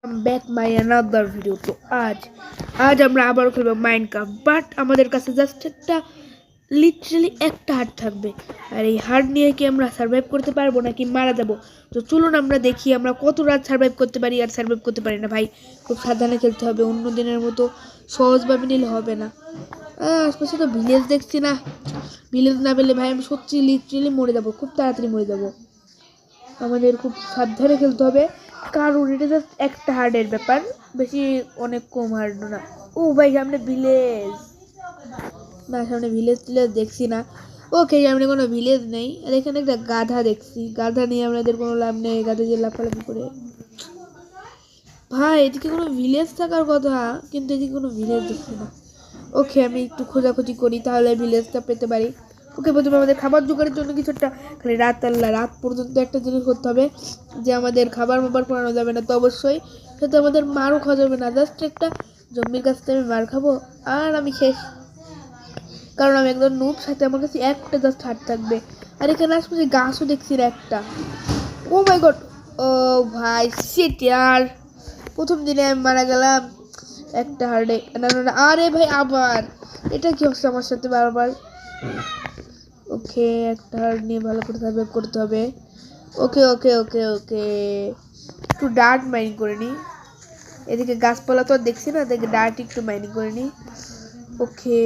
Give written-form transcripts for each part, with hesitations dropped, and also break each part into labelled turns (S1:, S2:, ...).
S1: Back my another video. তো আজ আমরা আবারও খেলবো মাইনক্রাফট, বাট আমাদের কাছে জাস্ট একটা লিটারালি একটা হার্ট থাকবে। আর এই হার্ট নিয়ে কি আমরা সার্ভাইভ করতে পারবো নাকি মারা যাবো? তো চলুন আমরা দেখি আমরা কত রাত সার্ভাইভ করতে পারি আর সার্ভাইভ করতে পারি না। ভাই খুব সাবধানে খেলতে হবে, অন্য দিনের মতো সহজভাবে নিলে হবে না। আশপাশে তো ভিলেজ দেখছি না, ভিলেজ না পেলে ভাই আমি সত্যি লিটারালি মরে যাবো, খুব তাড়াতাড়ি মরে যাবো। আমাদের খুব সাবধানে খেলতে হবে, কারণ এটা জাস্ট একটা হার্ডের ব্যাপার, বেশি অনেক কম হার্ড না। ও ভাই সামনে ভিলেজ, না সামনে ভিলেজ টিলেজ দেখছি না। ওকে সামনে কোনো ভিলেজ নেই, আর এখানে একটা গাধা দেখছি, গাধা নিয়ে আমাদের কোনো লাভ নেই, গাধা দিয়ে লাফালাফি করে। ভাই এদিকে কোনো ভিলেজ থাকার কথা, কিন্তু এদিকে কোনো ভিলেজ দেখছি না। ওকে আমি একটু খোঁজাখুঁজি করি, তাহলে ভিলেজটা পেতে পারি। ওকে প্রথমে আমাদের খাবার জোগাড়ের জন্য কিছু একটা, খালি রাত পর্যন্ত একটা জিনিস করতে হবে, যে আমাদের খাবার পোড়ানো যাবে না তো অবশ্যই, সাথে আমাদের মারও খাওয়া যাবে না। জাস্ট একটা জম্বির কাছ থেকে আমি মার খাবো আর আমি শেষ, কারণ আমি একদম নুব, সাথে আমার কাছে একটা জাস্ট হাট থাকবে। আর এখানে আশপাশে গাছও দেখছি না একটা। ও মাই গড, ও ভাই শিট ইয়ার, প্রথম দিনে আমি মারা গেলাম একটা হার্ডে। না না না, আরে ভাই আবার এটা কি হচ্ছে আমার সাথে বারবার। ওকে একটা হার্ড নিয়ে ভালো করে সার্ভাইভ করতে হবে। ওকে ওকে ওকে ওকে একটু ডার্ট মাইনিং করে নিই, এদিকে গাছপালা তো আর দেখছি না, দেখে ডার্ট একটু মাইনিং করে নিই। ওকে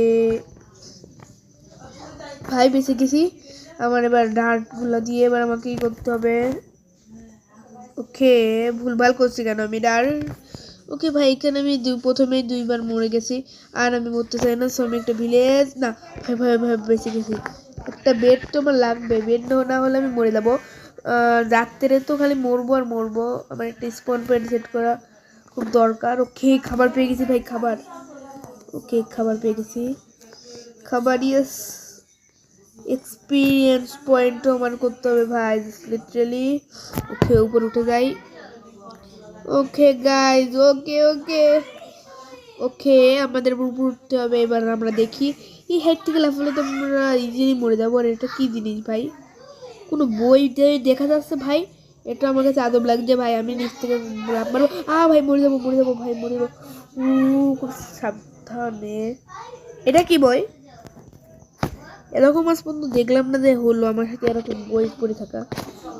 S1: ভাই বেঁচে গেছি। আমার এবার ডার্টগুলো দিয়ে এবার আমাকে কি করতে হবে। ওকে ভুলভাল করছি কেন আমি ডার্ট। ওকে ভাই এখানে আমি প্রথমেই দুইবার মরে গেছি, আর আমি মরতে চাই না, সো আমি একটা ভিলেজ না। ভাই ভাই ভাই বেঁচে গেছি। একটা বেড তো আমার লাগবে, বেড না হলে আমি মরে যাবো। রাত্রে তো খালি মরবো আর মরবো, আমার একটা স্পন পয়েন্ট সেট করা খুব দরকার। ওকে খাবার পেয়ে গেছি ভাই, খাবার। ওকে খাবার পেয়ে গেছি, খাবার ইয়েস। এক্সপিরিয়েন্স পয়েন্টও আমার করতে হবে ভাই লিটারালি। ওকে উপর উঠে যাই। ওকে গাইজ, ওকে ওকে ওকে আমাদের উপর উঠতে হবে। এবার আমরা দেখি এই হাইট থেকে লাফালে তো আমরা ইজিলি মরে যাবো। আর এটা কি জিনিস ভাই, কোনো বই দেখা যাচ্ছে ভাই, এটা আমার কাছে আদব লাগছে ভাই। আমি নিচ থেকে লাফ মারবো, ভাই মরে যাবো মরে যাবো ভাই মরে যাবো। খুব সাবধানে। এটা কি বই, এরকম আজ পর্যন্ত দেখলাম না যে হলো আমার সাথে এরকম বই পড়ে থাকা।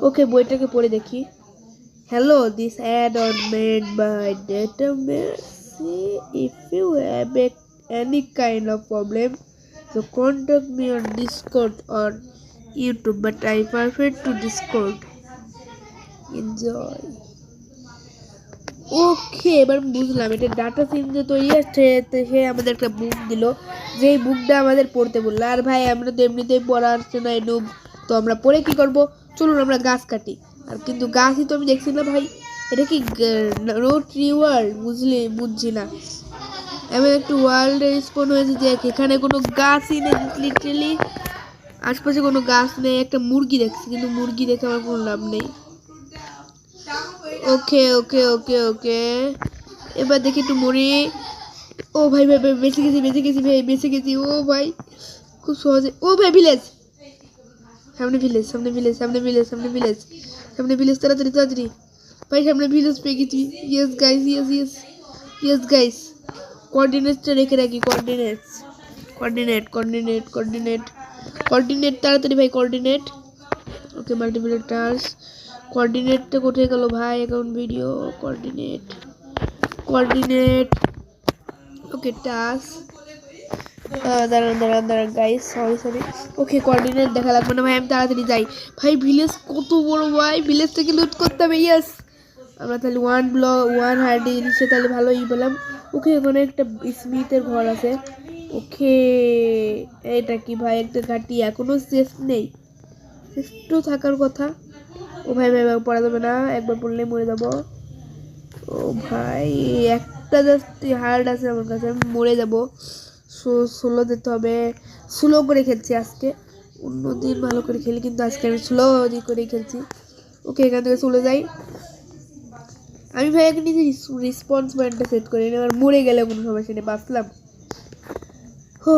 S1: ওকে বইটাকে পড়ে দেখি। Hello, this add-on made by Datamasi. If you have any kind of problem, so contact me on Discord or YouTube. But I prefer to Discord. Enjoy. ওকে এবার বুঝলাম এটা ডাটা সিম যে তৈরি আছে, সে আমাদের একটা বুক দিল, যেই বুকটা আমাদের পড়তে বললো। আর ভাই আমরা তো এমনিতেই পড়া আসছে না নুব, তো আমরা পড়ে কি করব, চলুন আমরা গাছ কাটি। আর কিন্তু গাছই তো আমি দেখছি না ভাই, এটা কি নো ট্রি ওয়ার্ল্ড, বুঝছি না। এমন একটু ওয়ার্ল্ডে স্পন হয়েছে যে এখানে কোনো গাছই নেই, লিটারালি আশপাশে কোনো গাছ নেই। একটা মুরগি দেখছি, কিন্তু মুরগি দেখে আমার কোনো লাভ নেই। ওকে ওকে ওকে ওকে এবার দেখি একটু মরি। ও ভাই ভাই ভাই বেঁচে গেছি ভাই বেঁচে গেছি। ও ভাই খুব সহজে। ও ভাই ভিলেজ, সামনে ভিলেজ সামনে ভিলেজ সামনে ভিলেজ সামনে ভিলেজ সামনে ভিলেজ, তাড়াতাড়ি তাড়াতাড়ি ভাই সামনে ভিলেজ পেয়ে গেছি। Yes guys yes yes yes guys, কোঅর্ডিনেটসটা রেখে রাখি, কোঅর্ডিনেট তাড়াতাড়ি ভাই কোঅর্ডিনেট। ওকে মাল্টিপ্লার টাস্ক, কোঅর্ডিনেটটা কোথায় গেল ভাই, অ্যাকাউন্ট ভিডিও কোঅর্ডিনেট। ওকে টাস্ক, দাঁড়ান গাইস, সরি। ওকে কোঅর্ডিনেট দেখা লাগবে না ভাই, আমি তাড়াতাড়ি যাই। ভাই ভিলেজ কত বড় ভাই, ভিলেজ থেকে লুট করতে হবে। ইয়েস আমরা তাহলে ওয়ান হার্ডি নিচ্ছে, তাহলে ভালোই পেলাম। ওকে ওখানে একটা স্মিথের ঘর আছে। ওকে এটা কি ভাই, একটা ঘাটি এখনো শেষ নেই, একটু থাকার কথা। ও ভাই ভাই ভাই পড়া যাবে না, একবার পড়লে মরে যাব। ও ভাই একটা জাস্ট হার্ড আছে আমার কাছে, আমি মরে যাব। স্লো দিতে হবে, স্লো করে খেলছি আজকে, অন্যদিন ভালো করে খেলি, কিন্তু আজকে আমি স্লো করেই খেলছি। ওকে এখান থেকে চলে যাই আমি ভাই, আগে নিজে রেসপন্স পয়েন্টটা সেট করি, এবার মরে গেলে কোনো সমস্যা নেই, বাঁচলাম। ও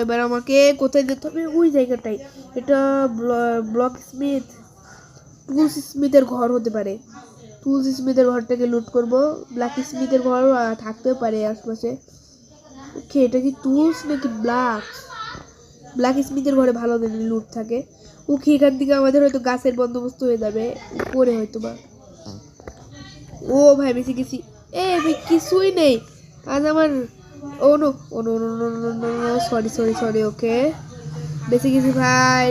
S1: এবার আমাকে কোথায় যেতে হবে, ওই জায়গাটাই। এটা ব্লক স্মিথের ঘর হতে পারে। টুলস স্মিথের ঘরটাকে লুট করব। ব্ল্যাক স্মিথের ঘর থাকতেও পারে আশপাশে। ওকে, এটা কি টুলস নাকি ব্ল্যাক স্মিথের ঘরে ভালো লুট থাকে। ওকে, এখান থেকে আমাদের হয়তো গাছের বন্দোবস্ত হয়ে যাবে উপরে হয়তো বা। ও ভাই বেশি গেছি। ভাই কিছুই নেই আজ আমার। Oh no, oh no no no no no no, sorry sorry sorry. Okay, বেশি গেছি ভাই।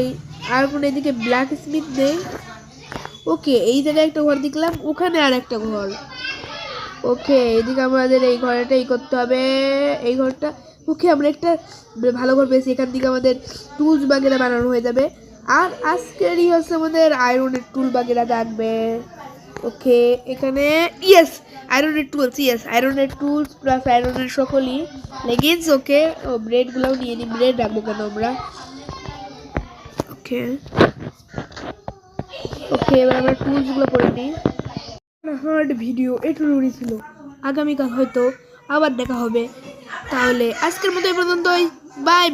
S1: আর কোনো এদিকে ব্ল্যাক স্মিথ নেই। ওকে, এই জায়গায় একটা ঘর দেখলাম, ওখানে আর একটা ঘর। ওকে, এদিকে আমাদের এই ঘরটাই করতে হবে, এই ঘরটা। ওকে, আমরা একটা ভালো ঘর পেয়েছি, এখান থেকে আমাদের টুলস বাগেরা বানানো হয়ে যাবে। আর আজকেরই হচ্ছে আমাদের আয়রনের টুল বাগেরা থাকবে। ওকে, এখানে ইয়েস আয়রনের টুলস প্লাস আয়রনের সকলই লেগিংস। ওকে, ও ব্রেডগুলোও নিয়ে নিই, ব্রেড রাখবো কেন আমরা। ওকে ওকে, এবার আমরা টুলসগুলো করে নিই। হার্ড ভিডিও এটুকুই ছিল, আগামীকাল হয়তো আবার দেখা হবে। তাহলে আজকের মতো এই পর্যন্তই, বাই।